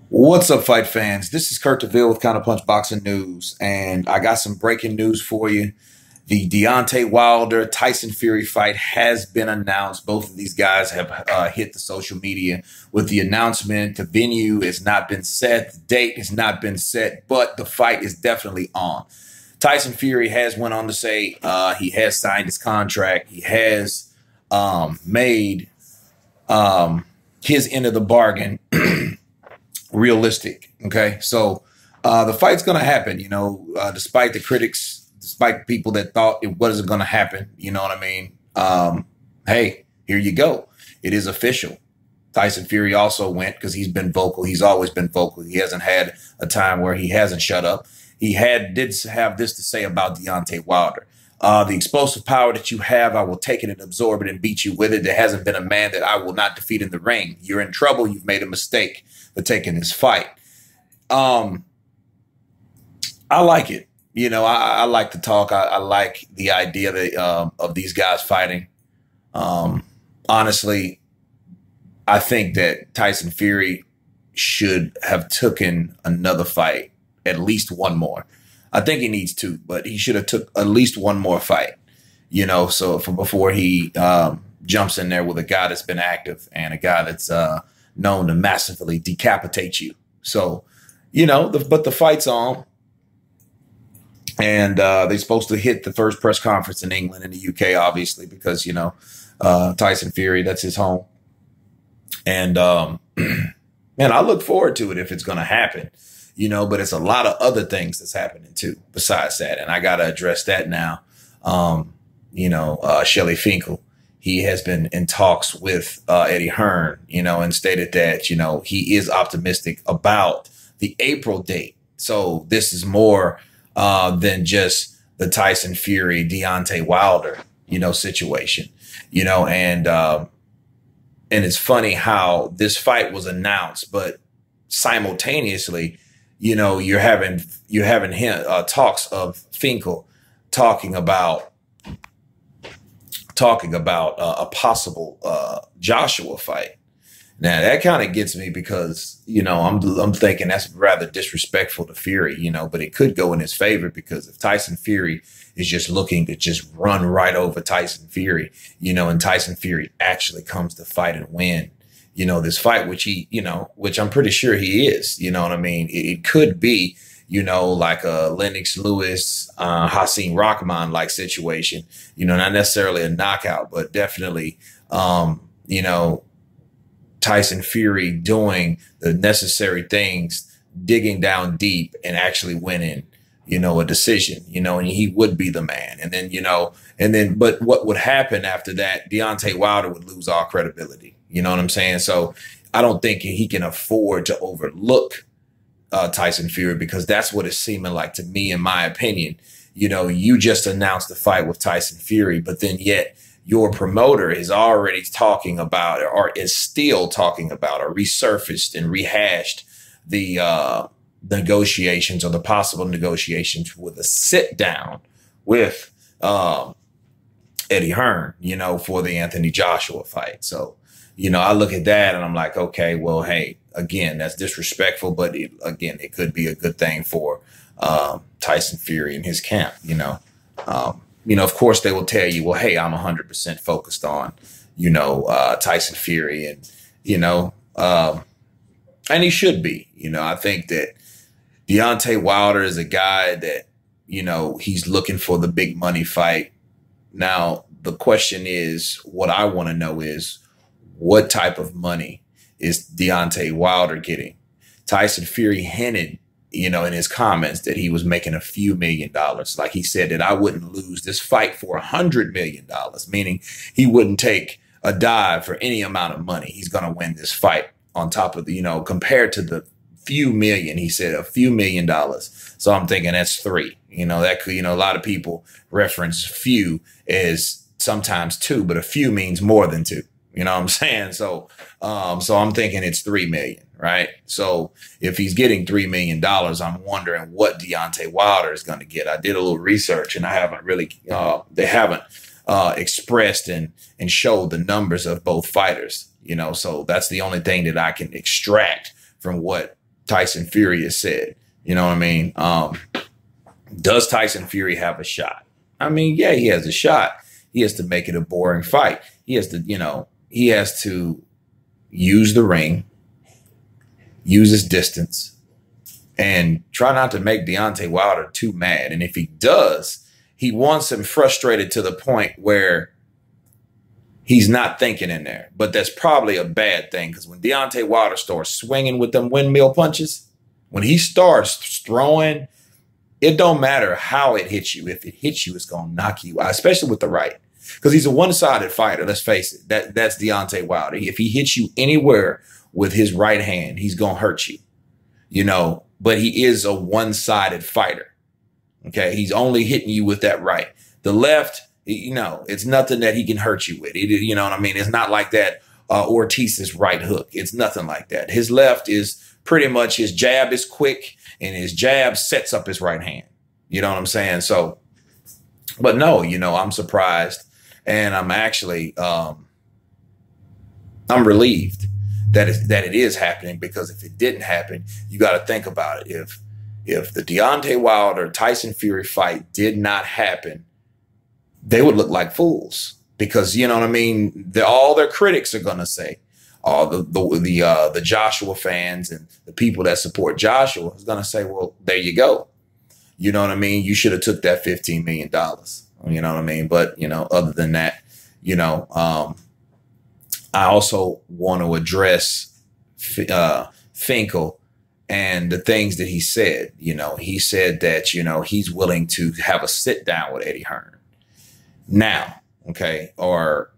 What's up, fight fans? This is Kurt DeVille with Counterpunch Boxing News, and I got some breaking news for you. The Deontay Wilder Tyson Fury fight has been announced. Both of these guys have hit the social media with the announcement. The venue has not been set, the date has not been set, but the fight is definitely on. Tyson Fury has went on to say he has signed his contract. He has made his end of the bargain realistic. Okay. So the fight's going to happen, despite the critics, despite people that thought it wasn't going to happen. You know what I mean? Hey, here you go. It is official. Tyson Fury also went because he's been vocal. He's always been vocal. He hasn't had a time where he hasn't shut up. He did have this to say about Deontay Wilder. The explosive power that you have, I will take it and absorb it and beat you with it. There hasn't been a man that I will not defeat in the ring. You're in trouble. You've made a mistake for taking this fight. I like it. I like to talk. I like the idea that, of these guys fighting. Honestly, I think that Tyson Fury should have taken another fight, at least one more. I think he needs two, but he should have took at least one more fight, so before he jumps in there with a guy that's been active and a guy that's known to massively decapitate you. So, but the fight's on. And they're supposed to hit the first press conference in England and the UK, obviously, because, Tyson Fury, that's his home. And, man, I look forward to it if it's going to happen. But it's a lot of other things that's happening too, besides that. And I got to address that now. Shelly Finkel, he has been in talks with Eddie Hearn, and stated that, he is optimistic about the April date. So this is more than just the Tyson Fury, Deontay Wilder, situation, and it's funny how this fight was announced, but simultaneously, you're having talks of Finkel talking about a possible Joshua fight. Now that kind of gets me because I'm thinking that's rather disrespectful to Fury, but it could go in his favor because if Tyson Fury is just looking to just run right over Tyson Fury, and Tyson Fury actually comes to fight and win, this fight, which I'm pretty sure he is, what I mean? It could be, like a Lennox Lewis, Hasim Rahman like situation, not necessarily a knockout, but definitely, Tyson Fury doing the necessary things, digging down deep and actually winning, a decision, and he would be the man. And then, but what would happen after that, Deontay Wilder would lose all credibility. You know what I'm saying? So I don't think he can afford to overlook Tyson Fury because that's what it's seeming like to me, in my opinion. You just announced the fight with Tyson Fury, but then yet your promoter is already talking about or is still talking about or resurfaced and rehashed the negotiations or the possible negotiations with a sit down with Eddie Hearn, for the Anthony Joshua fight. So, I look at that and I'm like, okay, well, hey, again, that's disrespectful, but it could be a good thing for Tyson Fury and his camp, of course they will tell you, well, hey, I'm 100% focused on, Tyson Fury and he should be, I think that Deontay Wilder is a guy that, he's looking for the big money fight. Now, the question is, what I want to know is what type of money is Deontay Wilder getting? Tyson Fury hinted, in his comments that he was making a few $1 million. Like he said that I wouldn't lose this fight for $100 million, meaning he wouldn't take a dive for any amount of money. He's going to win this fight on top of the, compared to the few million, he said a few $1 million. So I'm thinking that's three, that could, a lot of people reference few as sometimes two, but a few means more than two. You know what I'm saying? So, so I'm thinking it's 3 million, right? So if he's getting $3 million, I'm wondering what Deontay Wilder is going to get. I did a little research and I haven't really, they haven't expressed and showed the numbers of both fighters, so that's the only thing that I can extract from what Tyson Fury has said. You know what I mean? Does Tyson Fury have a shot? I mean, yeah, he has a shot. He has to make it a boring fight. He has to, he has to use the ring, use his distance, and try not to make Deontay Wilder too mad. And if he does, he wants him frustrated to the point where he's not thinking in there. But that's probably a bad thing, because when Deontay Wilder starts swinging with them windmill punches, when he starts throwing, it don't matter how it hits you. If it hits you, it's going to knock you out, especially with the right. Because he's a one-sided fighter, let's face it. That's Deontay Wilder. If he hits you anywhere with his right hand, he's going to hurt you, But he is a one-sided fighter, okay? He's only hitting you with that right. The left, it's nothing that he can hurt you with. You know what I mean? It's not like that Ortiz's right hook. It's nothing like that. His left is pretty much, his jab is quick, and his jab sets up his right hand. You know what I'm saying? So, but no, I'm surprised. And I'm actually, I'm relieved that it is happening, because if it didn't happen, you got to think about it. If the Deontay Wilder Tyson Fury fight did not happen, they would look like fools, because you know what I mean. All their critics are gonna say, all the Joshua fans and the people that support Joshua is gonna say, well, there you go. You know what I mean? You should have took that $15 million. You know what I mean? But, other than that, I also want to address Finkel and the things that he said. He said that, he's willing to have a sit down with Eddie Hearn now, okay, or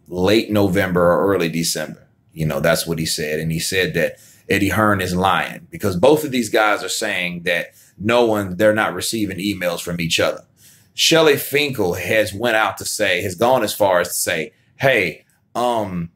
late November or early December. That's what he said. And he said that Eddie Hearn is lying, because both of these guys are saying that they're not receiving emails from each other. Shelly Finkel has gone as far as to say, hey, I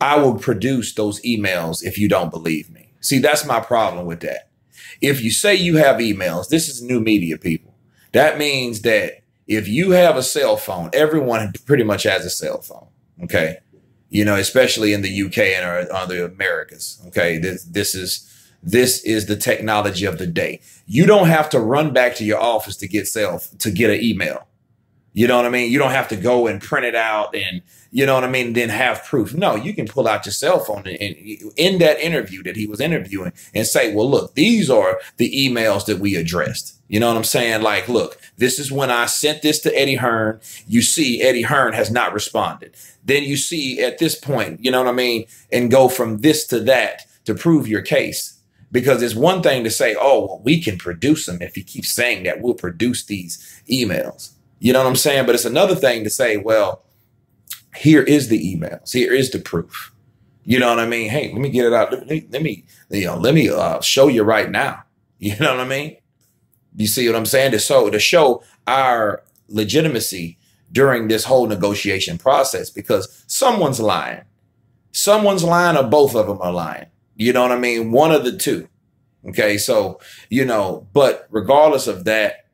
will produce those emails if you don't believe me. See, that's my problem with that. If you say you have emails, this is new media, people. That means that if you have a cell phone, everyone pretty much has a cell phone. Okay. Especially in the UK and or the Americas. Okay. This is the technology of the day. You don't have to run back to your office to get an email. You know what I mean? You don't have to go and print it out and, then have proof. No, you can pull out your cell phone and in that interview that he was interviewing and say, well, look, these are the emails that we addressed. You know what I'm saying? Like, look, this is when I sent this to Eddie Hearn. You see, Eddie Hearn has not responded. Then you see at this point, you know what I mean? And go from this to that to prove your case. Because it's one thing to say, oh, well, we can produce them. If he keeps saying that, we'll produce these emails. You know what I'm saying? But it's another thing to say, well, here is the emails. Here is the proof. You know what I mean? Hey, let me get it out. Let me show you right now. You know what I mean? You see what I'm saying? To show our legitimacy during this whole negotiation process, because someone's lying. Someone's lying, or both of them are lying. You know what I mean? One of the two. Okay. So, but regardless of that,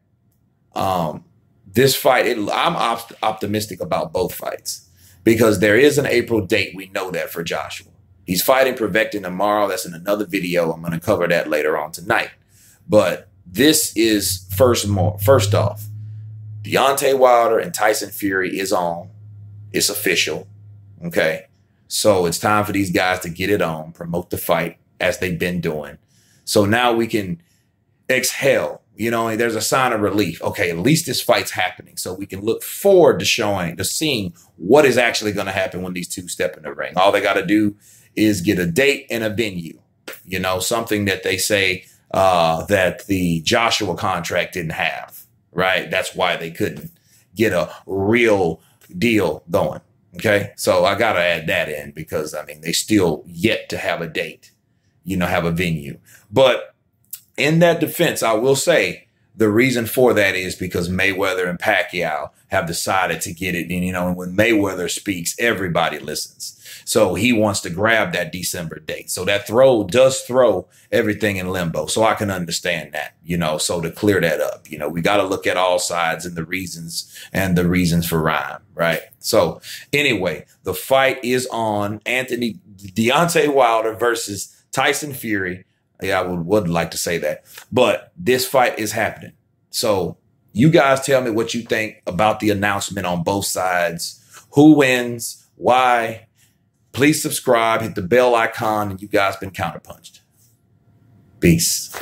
this fight, I'm optimistic about both fights, because there is an April date. We know that for Joshua. He's fighting Prevectin tomorrow. That's in another video. I'm going to cover that later on tonight. But this is first off, Deontay Wilder and Tyson Fury is on. It's official. Okay. So it's time for these guys to get it on, promote the fight as they've been doing. So now we can exhale. There's a sign of relief. Okay, at least this fight's happening. So we can look forward to seeing what is actually going to happen when these two step in the ring. All they got to do is get a date and a venue. Something that they say that the Joshua contract didn't have, right? That's why they couldn't get a real deal going. Okay, so I got to add that in, because, they still yet to have a date, have a venue. But in that defense, I will say the reason for that is because Mayweather and Pacquiao have decided to get it. And, when Mayweather speaks, everybody listens. So he wants to grab that December date. So that does throw everything in limbo. So I can understand that, so to clear that up, we got to look at all sides and the reasons for rhyme. Right. So anyway, the fight is on. Anthony Deontay Wilder versus Tyson Fury. Yeah, I would like to say that. But this fight is happening. So you guys tell me what you think about the announcement on both sides. Who wins? Why? Please subscribe, hit the bell icon, and you guys been counterpunched. Peace.